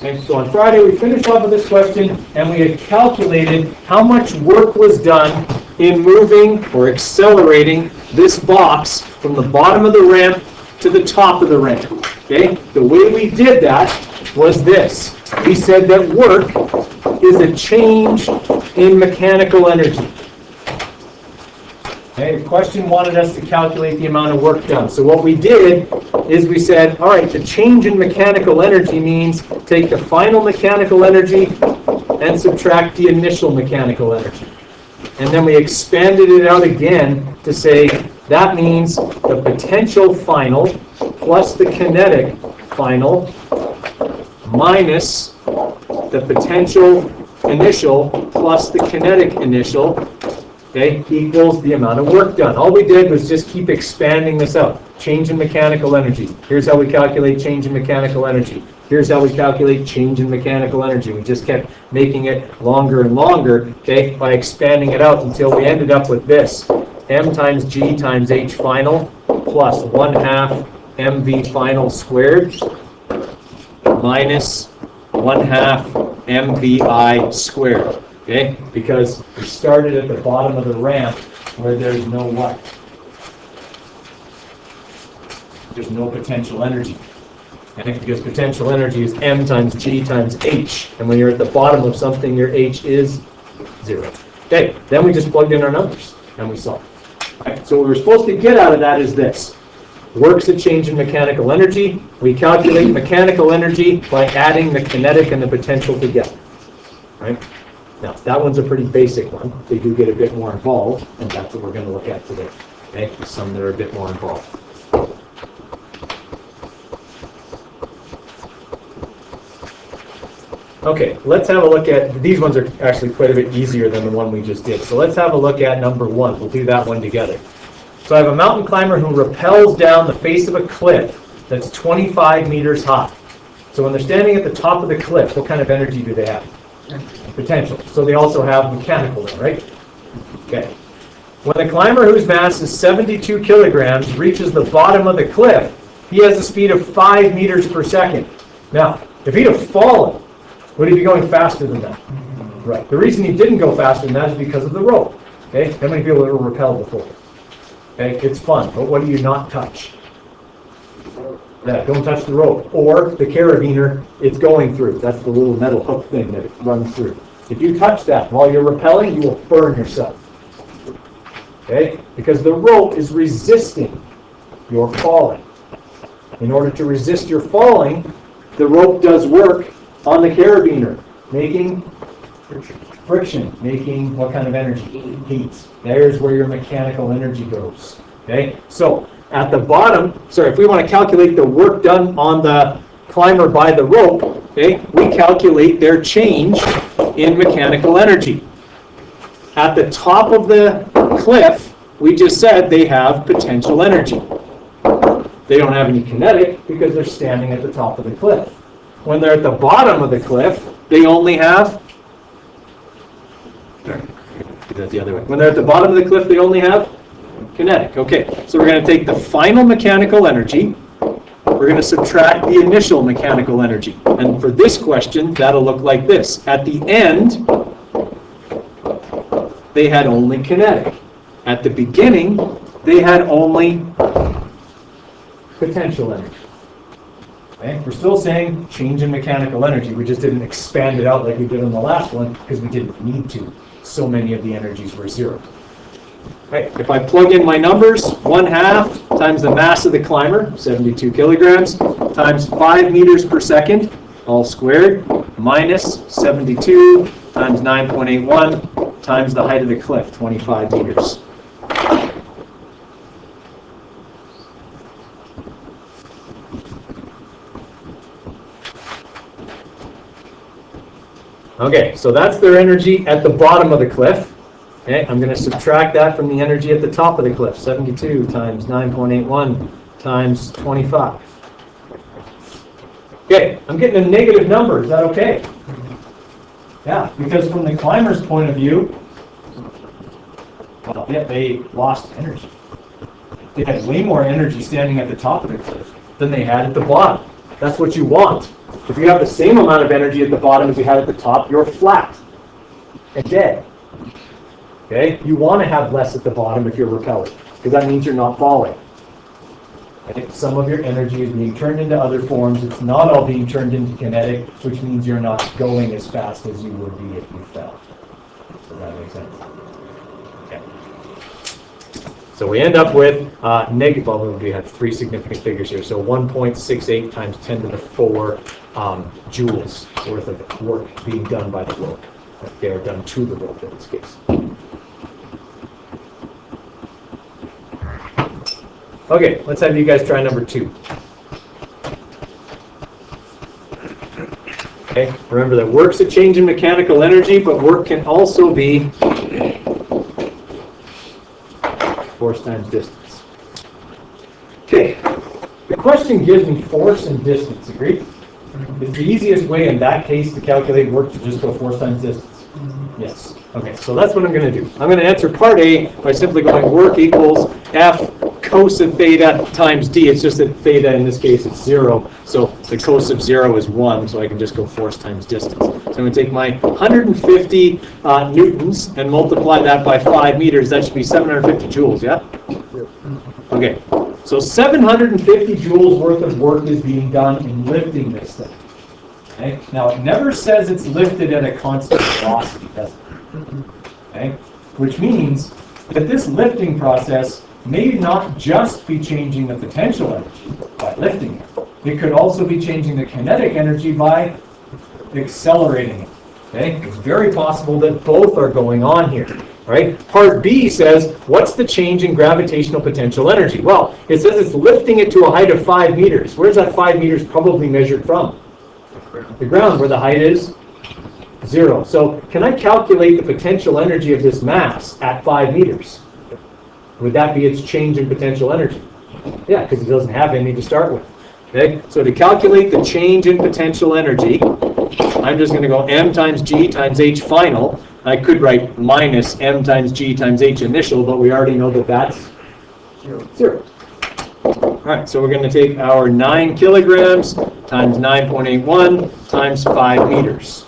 And so on Friday we finished off with this question, and we had calculated how much work was done in moving or accelerating this box from the bottom of the ramp to the top of the ramp. Okay? The way we did that was this. We said that work is a change in mechanical energy. Okay, the question wanted us to calculate the amount of work done. So what we did is we said, all right, the change in mechanical energy means take the final mechanical energy and subtract the initial mechanical energy. And then we expanded it out again to say that means the potential final plus the kinetic final minus the potential initial plus the kinetic initial, okay, equals the amount of work done. All we did was just keep expanding this out. Change in mechanical energy. Here's how we calculate change in mechanical energy. Here's how we calculate change in mechanical energy. We just kept making it longer and longer, okay, by expanding it out until we ended up with this. M times G times H final plus 1/2 MV final squared minus 1/2 MVI squared. Okay? Because we started at the bottom of the ramp where there's no what? There's no potential energy. Okay? Because potential energy is M times G times H. And when you're at the bottom of something, your H is 0. Okay, then we just plugged in our numbers and we solved. Okay? So what we're supposed to get out of that is this. Work's a change in mechanical energy. We calculate mechanical energy by adding the kinetic and the potential together. Right? Now, that one's a pretty basic one. They do get a bit more involved, and that's what we're going to look at today. Okay? Some that are a bit more involved. Okay, let's have a look at, these ones are actually quite a bit easier than the one we just did. So let's have a look at number 1. We'll do that one together. So I have a mountain climber who rappels down the face of a cliff that's 25 meters high. So when they're standing at the top of the cliff, what kind of energy do they have? Potential. So they also have mechanical then, right? Okay. When the climber whose mass is 72 kilograms reaches the bottom of the cliff, he has a speed of 5 meters per second. Now, if he'd have fallen, would he be going faster than that? Right. The reason he didn't go faster than that is because of the rope. Okay? How many people have rappelled before? Okay? It's fun, but what do you not touch? Yeah, don't touch the rope. Or the carabiner it's going through. That's the little metal hook thing that it runs through. If you touch that while you're rappelling, you will burn yourself. Okay? Because the rope is resisting your falling. In order to resist your falling, the rope does work on the carabiner, making friction, making what kind of energy? Heat. There's where your mechanical energy goes. Okay? So, at the bottom, if we want to calculate the work done on the climber by the rope, okay, we calculate their change in mechanical energy. At the top of the cliff, we just said they have potential energy. They don't have any kinetic because they're standing at the top of the cliff. When they're at the bottom of the cliff, they only have... That's the other way. When they're at the bottom of the cliff, they only have kinetic. Okay, so we're going to take the final mechanical energy. We're going to subtract the initial mechanical energy. And for this question, that'll look like this. At the end, they had only kinetic. At the beginning, they had only potential energy. Okay? We're still saying change in mechanical energy. We just didn't expand it out like we did on the last one because we didn't need to. So many of the energies were 0. Right. If I plug in my numbers, 1/2 times the mass of the climber, 72 kilograms, times 5 meters per second, all squared, minus 72 times 9.81 times the height of the cliff, 25 meters. Okay, so that's their energy at the bottom of the cliff. Okay, I'm going to subtract that from the energy at the top of the cliff. 72 times 9.81 times 25. Okay, I'm getting a negative number. Is that okay? Yeah, because from the climber's point of view, well, yeah, they lost energy. They had way more energy standing at the top of the cliff than they had at the bottom. That's what you want. If you have the same amount of energy at the bottom as you had at the top, you're flat and dead. Okay? You want to have less at the bottom if you're repelling, because that means you're not falling. Okay? Some of your energy is being turned into other forms. It's not all being turned into kinetic, which means you're not going as fast as you would be if you fell. Does that make sense? Okay. So we end up with negative, well, we have three significant figures here. So 1.68 times 10 to the 4 joules worth of work being done by the rope. They are done to the rope in this case. Okay, let's have you guys try number 2. Okay, remember that work's a change in mechanical energy, but work can also be force times distance. Okay, the question gives me force and distance, agreed? Is the easiest way in that case to calculate work to just go force times distance? Yes. Okay, so that's what I'm going to do. I'm going to answer part A by simply going work equals F cos of theta times d. It's just that theta in this case is 0, so the cos of 0 is 1, so I can just go force times distance. So I'm going to take my 150 newtons and multiply that by 5 meters. That should be 750 joules, yeah? Okay, so 750 joules worth of work is being done in lifting this thing. Okay? Now, it never says it's lifted at a constant velocity, does it? Okay? Which means that this lifting process may not just be changing the potential energy by lifting it. It could also be changing the kinetic energy by accelerating it. Okay? It's very possible that both are going on here. Right? Part B says, what's the change in gravitational potential energy? Well, it says it's lifting it to a height of 5 meters. Where's that 5 meters probably measured from? The ground, where the height is 0. So can I calculate the potential energy of this mass at 5 meters? Would that be its change in potential energy? Yeah, because it doesn't have any to start with. Okay, so to calculate the change in potential energy, I'm just going to go m times g times h final. I could write minus m times g times h initial, but we already know that that's 0. All right, so we're going to take our 9 kilograms times 9.81 times 5 meters.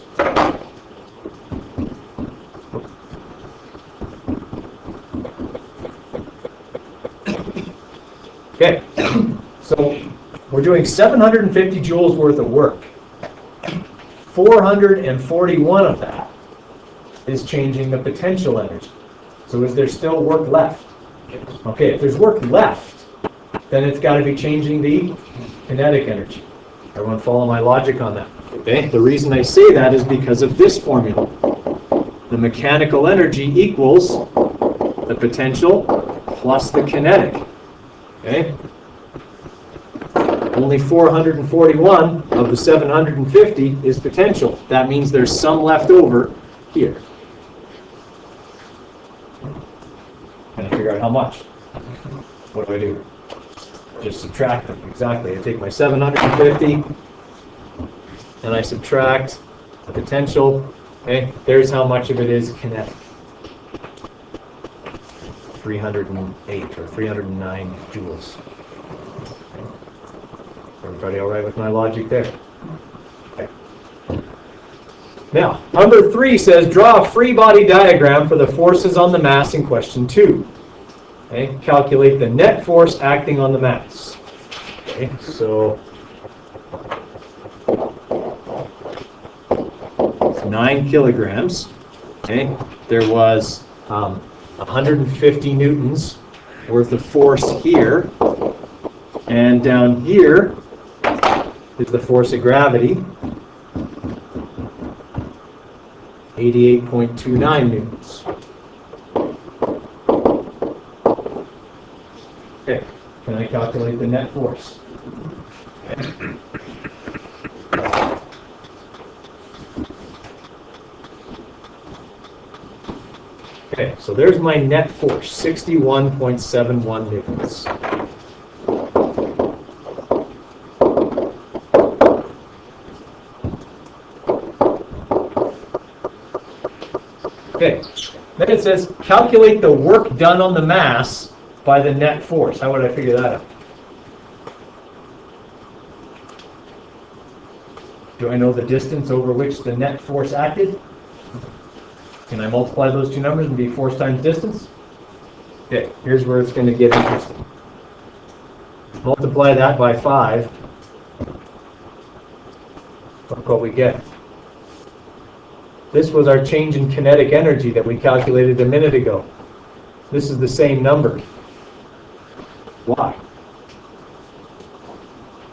Okay, so we're doing 750 joules worth of work. 441 of that is changing the potential energy. So is there still work left? Okay, if there's work left, then it's got to be changing the kinetic energy. Everyone follow my logic on that? Okay, the reason I say that is because of this formula. The mechanical energy equals the potential plus the kinetic. Okay? Only 441 of the 750 is potential. That means there's some left over here. Can I figure out how much? What do I do? Just subtract them. Exactly. I take my 750 and I subtract the potential. Okay? There's how much of it is kinetic. 308 or 309 joules. Okay. Everybody all right with my logic there? Okay. Now, number 3 says, draw a free body diagram for the forces on the mass in question 2. Okay. Calculate the net force acting on the mass. Okay. So, it's 9 kilograms. Okay. There was 150 newtons worth of force here, and down here is the force of gravity, 88.29 newtons. Okay, can I calculate the net force? Okay. Okay, so there's my net force, 61.71 newtons. Okay, then it says calculate the work done on the mass by the net force. How would I figure that out? Do I know the distance over which the net force acted? Can I multiply those two numbers and be force times distance? Okay, here's where it's going to get interesting. Multiply that by 5. Look what we get. This was our change in kinetic energy that we calculated a minute ago. This is the same number. Why?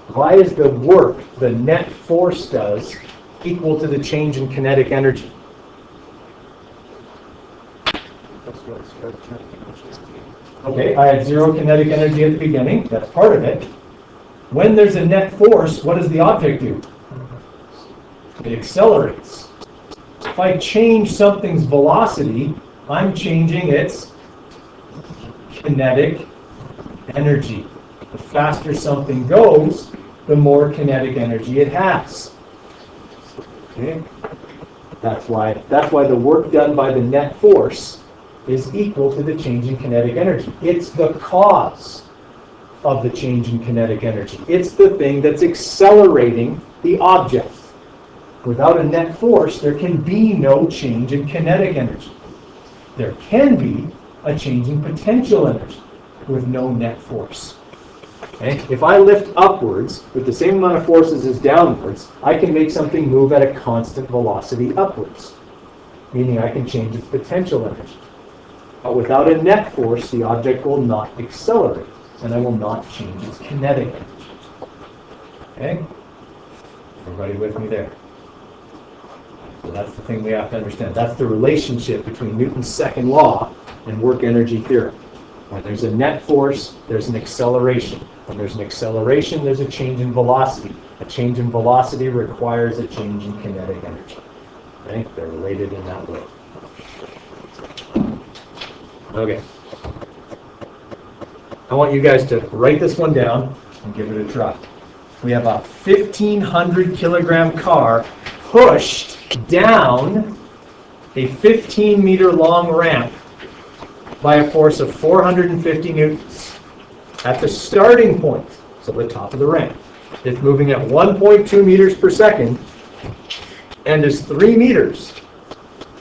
Why is the work the net force does equal to the change in kinetic energy? Okay, I had 0 kinetic energy at the beginning. That's part of it. When there's a net force, what does the object do? It accelerates. If I change something's velocity, I'm changing its kinetic energy. The faster something goes, the more kinetic energy it has. Okay? That's why the work done by the net force is equal to the change in kinetic energy. It's the cause of the change in kinetic energy. It's the thing that's accelerating the object. Without a net force, there can be no change in kinetic energy. There can be a change in potential energy with no net force. Okay? If I lift upwards with the same amount of forces as downwards, I can make something move at a constant velocity upwards, meaning I can change its potential energy. But without a net force, the object will not accelerate, and I will not change its kinetic energy. Okay? Everybody with me there? So that's the thing we have to understand. That's the relationship between Newton's second law and work energy theorem. When there's a net force, there's an acceleration. When there's an acceleration, there's a change in velocity. A change in velocity requires a change in kinetic energy. Okay? They're related in that way. Okay. I want you guys to write this one down and give it a try. We have a 1,500 kilogram car pushed down a 15 meter long ramp by a force of 450 newtons. At the starting point, so the top of the ramp, it's moving at 1.2 meters per second and is 3 meters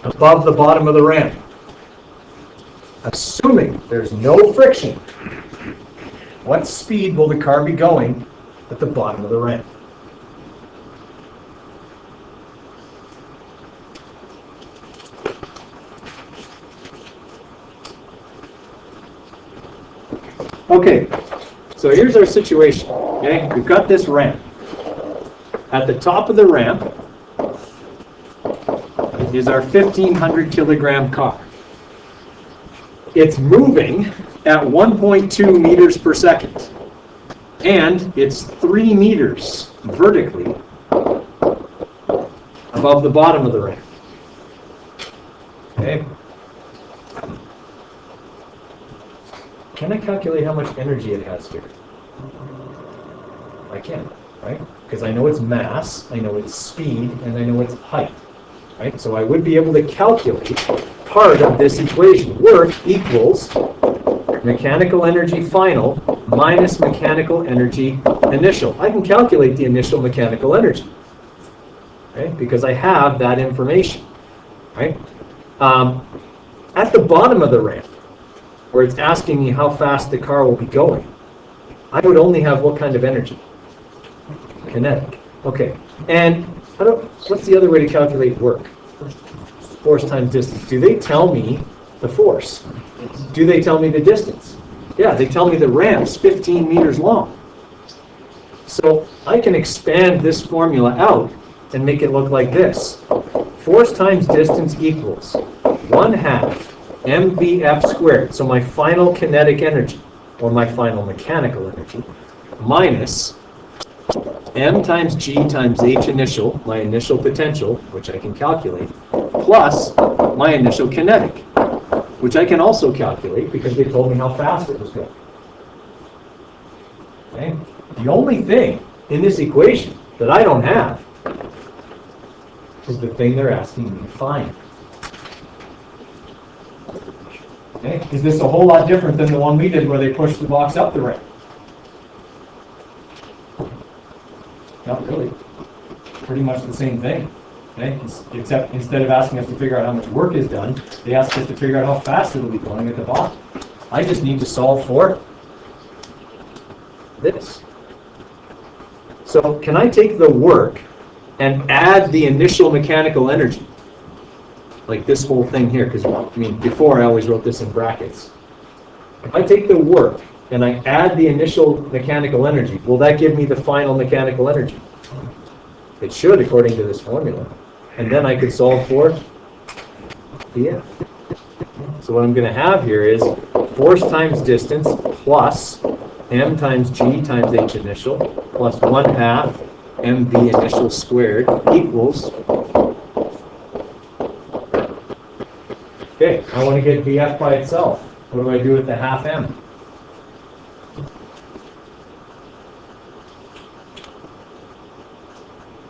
above the bottom of the ramp. Assuming there's no friction, what speed will the car be going at the bottom of the ramp? Okay, so here's our situation. Okay, we've got this ramp. At the top of the ramp is our 1,500 kilogram car. It's moving at 1.2 meters per second, and it's 3 meters vertically above the bottom of the ramp. Okay. Can I calculate how much energy it has here? I can, right? Because I know its mass, I know its speed, and I know its height. Right? So I would be able to calculate part of this equation. Work equals mechanical energy final minus mechanical energy initial. I can calculate the initial mechanical energy, right? Because I have that information. Right? At the bottom of the ramp, where it's asking me how fast the car will be going, I would only have what kind of energy? Kinetic. Okay. And what's the other way to calculate work? Force times distance. Do they tell me the force? Do they tell me the distance? Yeah, they tell me the ramp's 15 meters long. So I can expand this formula out and make it look like this. Force times distance equals 1/2 mvf squared. So my final kinetic energy, or my final mechanical energy, minus m times g times h initial, my initial potential, which I can calculate, plus my initial kinetic, which I can also calculate because they told me how fast it was going. Okay? The only thing in this equation that I don't have is the thing they're asking me to find. Okay? Is this a whole lot different than the one we did where they pushed the box up the ramp? Not really. pretty much the same thing. Okay? Except instead of asking us to figure out how much work is done, they ask us to figure out how fast it'll be going at the bottom. I just need to solve for this. So can I take the work and add the initial mechanical energy? Like this whole thing here, because I mean, before I always wrote this in brackets. If I take the work and I add the initial mechanical energy, will that give me the final mechanical energy? It should, according to this formula. And then I could solve for Vf. So what I'm going to have here is force times distance plus m times g times h initial plus 1/2 mv initial squared equals. Okay, I want to get Vf by itself. What do I do with the 1/2 m?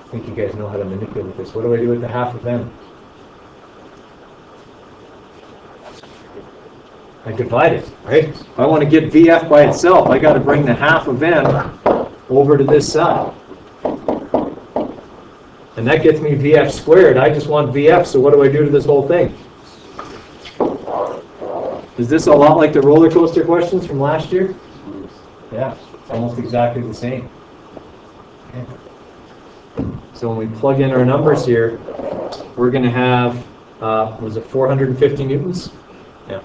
I think you guys know how to manipulate this. What do I do with the 1/2 of m? I divide it, right? If I want to get Vf by itself, I got to bring the 1/2 of m over to this side. And that gets me Vf squared. I just want Vf, so what do I do to this whole thing? Is this a lot like the roller coaster questions from last year? Yeah, it's almost exactly the same. Okay. So when we plug in our numbers here, we're going to have, was it 450 newtons? Yeah.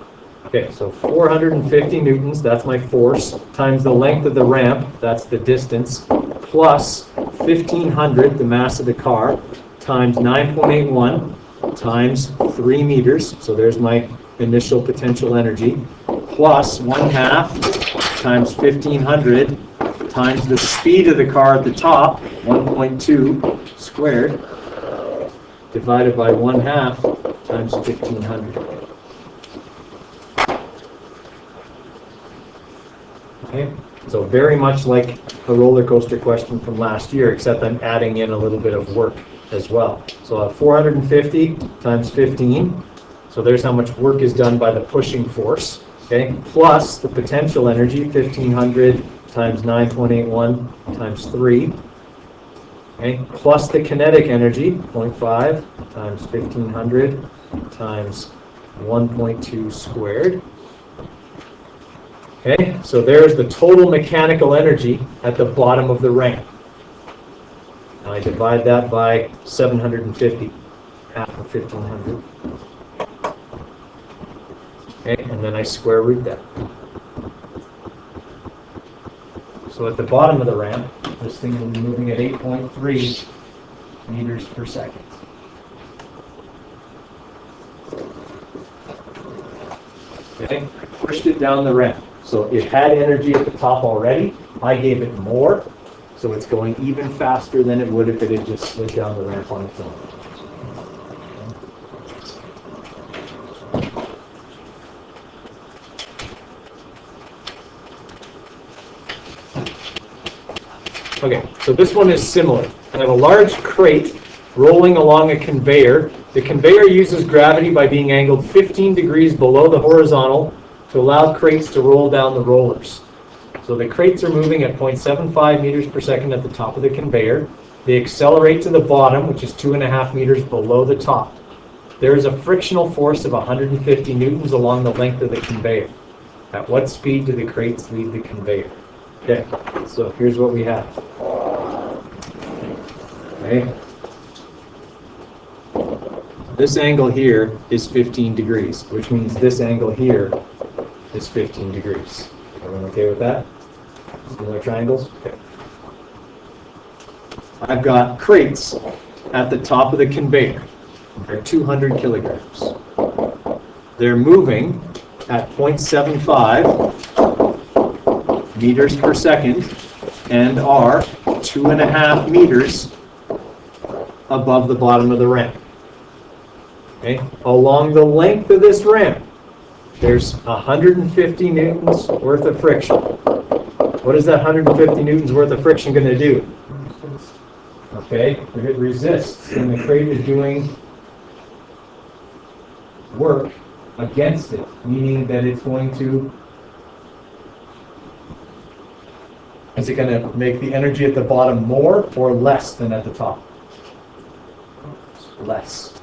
Okay, so 450 newtons, that's my force, times the length of the ramp, that's the distance, plus 1,500, the mass of the car, times 9.81, times 3 meters, so there's my initial potential energy, plus 1/2 times 1,500 times the speed of the car at the top, 1.2 squared, divided by 1/2 times 1,500. Okay, so very much like the roller coaster question from last year, except I'm adding in a little bit of work as well. So 450 times 15, so there's how much work is done by the pushing force, okay, plus the potential energy, 1,500 times 9.81 times 3, okay, plus the kinetic energy, 0.5 times 1,500 times 1.2 squared. Okay, so there's the total mechanical energy at the bottom of the ramp. Now I divide that by 750, half of 1,500. Okay, and then I square root that. So at the bottom of the ramp, this thing will be moving at 8.3 meters per second. Okay, pushed it down the ramp. So it had energy at the top already. I gave it more, so it's going even faster than it would if it had just slid down the ramp on its own. Okay, so this one is similar. I have a large crate rolling along a conveyor. The conveyor uses gravity by being angled 15 degrees below the horizontal to allow crates to roll down the rollers. So the crates are moving at 0.75 meters per second at the top of the conveyor. They accelerate to the bottom, which is 2.5 meters below the top. There is a frictional force of 150 newtons along the length of the conveyor. At what speed do the crates leave the conveyor? Okay, so here's what we have. Okay. This angle here is 15 degrees, which means this angle here is 15 degrees. Everyone okay with that? Similar triangles? Okay. I've got crates at the top of the conveyor. They're 200 kilograms. They're moving at 0.75 meters per second and are 2.5 meters above the bottom of the ramp. Okay. Along the length of this ramp, there's 150 newtons worth of friction. What is that 150 newtons worth of friction going to do? Okay, if it resists, then the crate is doing work against it, meaning that it's going to, is it going to make the energy at the bottom more or less than at the top? less.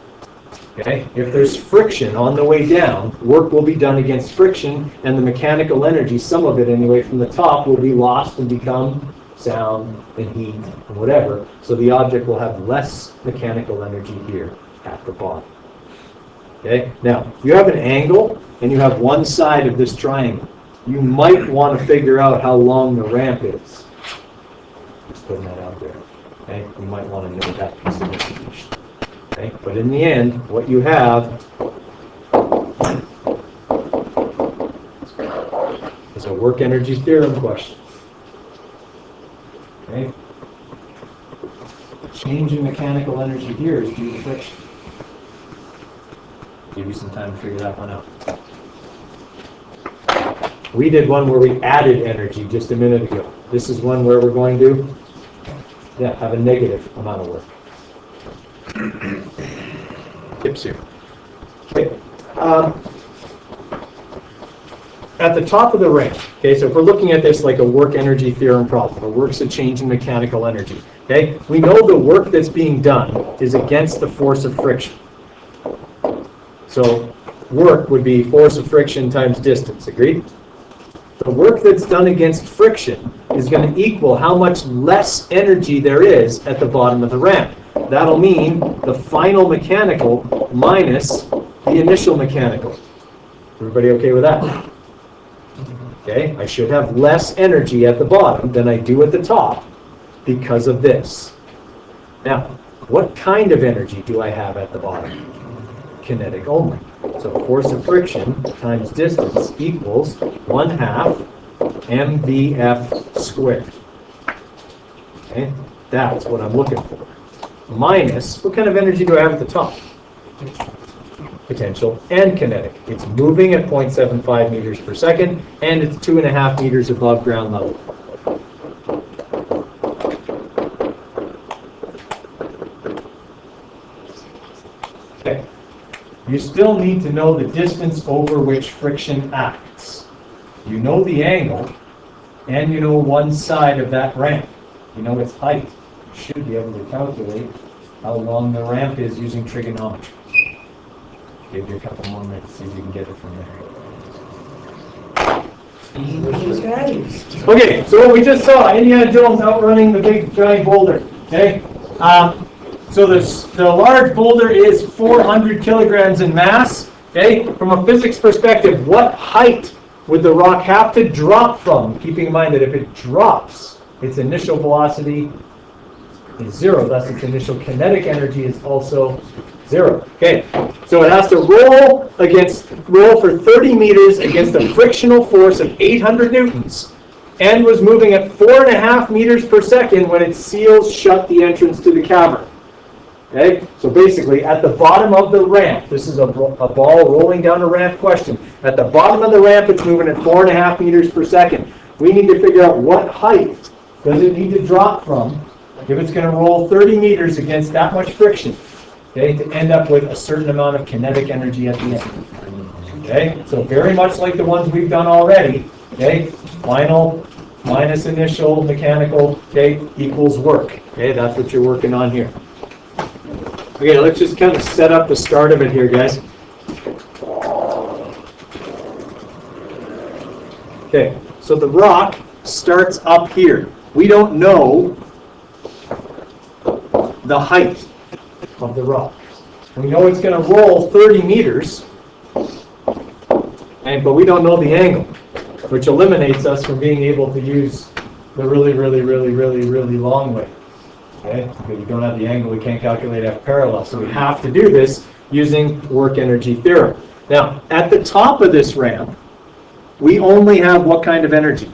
Okay? If there's friction on the way down, work will be done against friction, and the mechanical energy, some of it anyway, from the top will be lost and become sound and heat and whatever. So the object will have less mechanical energy here at the bottom. Okay? Now, you have an angle, and you have one side of this triangle. You might want to figure out how long the ramp is. Just putting that out there. Okay? You might want to know that piece of information. Okay? But in the end, what you have is a work energy theorem question. Okay? Change in mechanical energy here is due to friction. Give you some time to figure that one out. We did one where we added energy just a minute ago. This is one where we're going to have a negative amount of work. Tips here. Okay. At the top of the ramp, okay, so if we're looking at this like a work energy theorem problem, or work's a change in mechanical energy, okay, we know the work that's being done is against the force of friction. So work would be force of friction times distance, agreed? The work that's done against friction is going to equal how much less energy there is at the bottom of the ramp. That'll mean the final mechanical minus the initial mechanical. Everybody okay with that? Okay, I should have less energy at the bottom than I do at the top because of this. Now, what kind of energy do I have at the bottom? Kinetic only. So force of friction times distance equals 1/2 mvf squared. Okay, that's what I'm looking for. Minus, what kind of energy do I have at the top? Potential and kinetic. It's moving at 0.75 meters per second, and it's 2.5 meters above ground level. Okay. You still need to know the distance over which friction acts. You know the angle, and you know one side of that ramp. You know its height. You should be able to calculate how long the ramp is using trigonometry. Give you a couple more minutes, see if you can get it from there. Okay, so what we just saw, Indiana Jones outrunning the big giant boulder. Okay, so the large boulder is 400 kilograms in mass. Okay, from a physics perspective, what height would the rock have to drop from? Keeping in mind that if it drops, its initial velocity is 0. Thus, its initial kinetic energy is also 0. Okay, so it has to roll for 30 meters against a frictional force of 800 newtons, and was moving at 4.5 meters per second when it seals shut the entrance to the cavern. Okay, so basically, at the bottom of the ramp, this is a ball rolling down a ramp question. At the bottom of the ramp, it's moving at 4.5 meters per second. We need to figure out what height does it need to drop from if it's going to roll 30 meters against that much friction. Okay, to end up with a certain amount of kinetic energy at the end. Okay, so very much like the ones we've done already. Okay, final minus initial mechanical, okay, equals work. Okay, that's what you're working on here. Okay, let's just kind of set up the start of it here, guys. Okay, so the rock starts up here. We don't know the height of the rock. We know it's going to roll 30 meters, but we don't know the angle, which eliminates us from being able to use the really long way. Okay? If we don't have the angle, we can't calculate F parallel. So we have to do this using work energy theorem. Now, at the top of this ramp, we only have what kind of energy?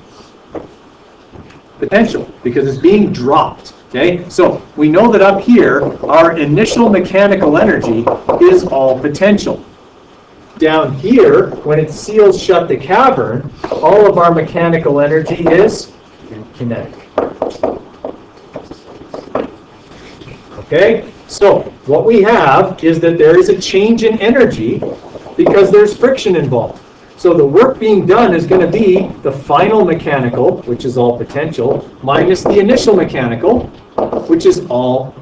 Potential, because it's being dropped. Okay, so we know that up here, our initial mechanical energy is all potential. Down here, when it seals shut the cavern, all of our mechanical energy is kinetic. Okay, so what we have is that there is a change in energy because there's friction involved. So the work being done is going to be the final mechanical, which is all potential, minus the initial mechanical, which is all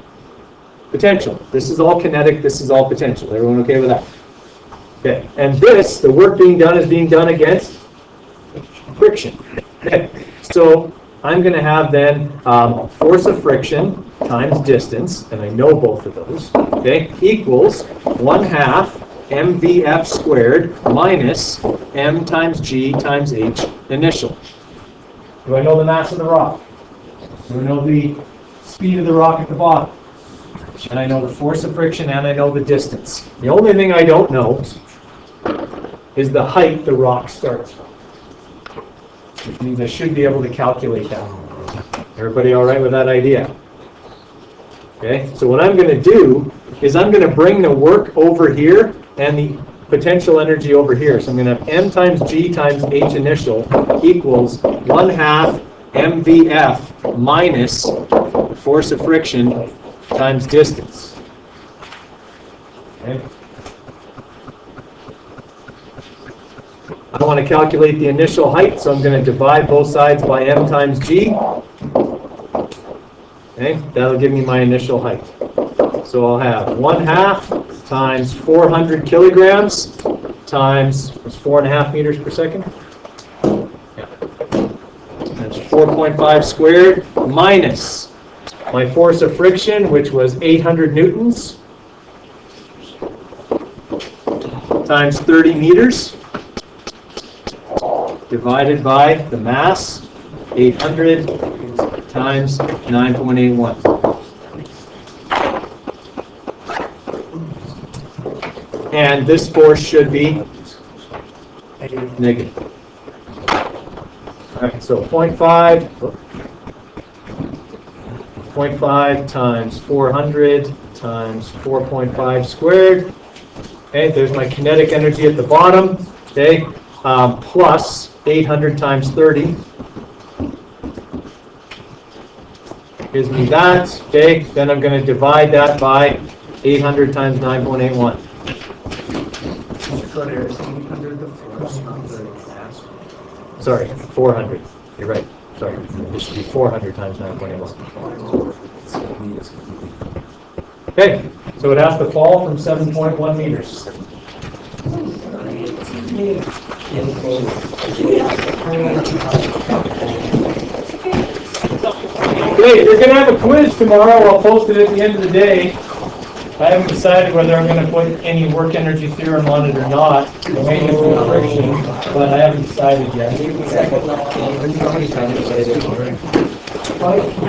potential. This is all kinetic, this is all potential. Everyone okay with that? Okay, and this, the work being done is being done against friction. Okay, so I'm going to have then force of friction times distance, and I know both of those, okay, equals 1/2 mvf squared minus m times g times h initial. Do I know the mass of the rock? Do I know the speed of the rock at the bottom? And I know the force of friction, and I know the distance. The only thing I don't know is the height the rock starts from, which means I should be able to calculate that. Everybody all right with that idea? Okay, so what I'm going to do is I'm going to bring the work over here and the potential energy over here. So I'm going to have m times g times h initial equals 1/2 mvf minus the force of friction times distance. Okay. I want to calculate the initial height, so I'm going to divide both sides by m times g. Okay, that'll give me my initial height. So I'll have 1/2 times 400 kilograms times 4.5 meters per second. Yeah. That's 4.5 squared minus my force of friction, which was 800 newtons, times 30 meters, divided by the mass, 800 times 9.81. And this force should be negative. All right, so 0.5 times 400 times 4.5 squared. Okay, there's my kinetic energy at the bottom. Okay, plus 800 times 30 gives me that. Okay, then I'm going to divide that by 800 times 9.81. Sorry, 400. You're right. Sorry, it should be 400 times 9.81. Okay, so it has to fall from 7.1 meters. Great, you're going to have a quiz tomorrow. I'll post it at the end of the day. I haven't decided whether I'm going to put any work energy theorem on it or not. Maintenance and friction, but I haven't decided yet.